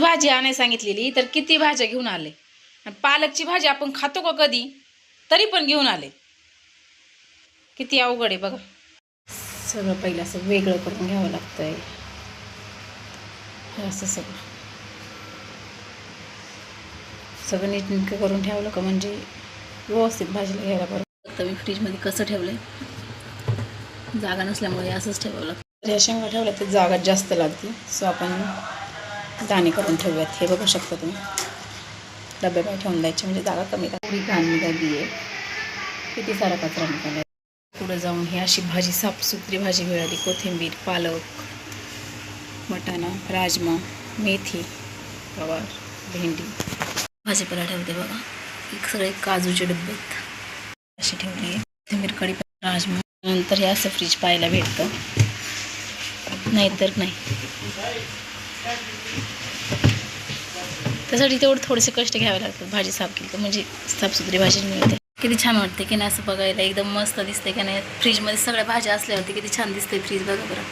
भाजी आणायला सांगितलेली तर किती भाज्या घेऊन आले. पालकची भाजी आपण खातो का कधी, तरी पण घेऊन आले. किती अवघड आहे बघा. सगळं पहिलं असं वेगळं करून घ्यावं लागतंय. असं सगळं नीटनेटकं करून ठेवलं का म्हणजे व्यवस्थित भाजीला घ्यायला बरं. तर मी फ्रीजमध्ये कसं ठेवलंय, जागा नसल्यामुळे असंच ठेवावं लागतं. या शेंगा ठेवल्या तर जागा जास्त लागते. सो आपण दाणे करून ठेवूयात. हे बघू शकता तुम्ही, डब्यामध्ये ठेवून द्यायचे म्हणजे जागा कमी लागते. थोडी घाण निघाली आहे, किती सारा कचरा निघाला आहे. पुढं जाऊन ही अशी भाजी साफसुथरी भाजी मिळाली. कोथिंबीर, पालक, वाटाणा, राजमा, मेथी, गवार, भेंडी. भाजीपाला ठेवते बघा. एक सगळे काजूचे डबे अशी ठेवली आहे. कोथिंबीर, कढीपत्ता, राजमा. नंतर हे असं फ्रीज पाहायला भेटतं, नाहीतर नाही. त्यासाठी तेवढं थोडेसे कष्ट घ्यावे लागतात. भाजी साफ केली तर म्हणजे साफसुथरी भाजी मिळते. किती छान वाटते की नाही असं बघायला, एकदम मस्त दिसते की नाही. फ्रीजमध्ये सगळ्या भाज्या असल्यावरती किती छान दिसते फ्रीज बघा बरं.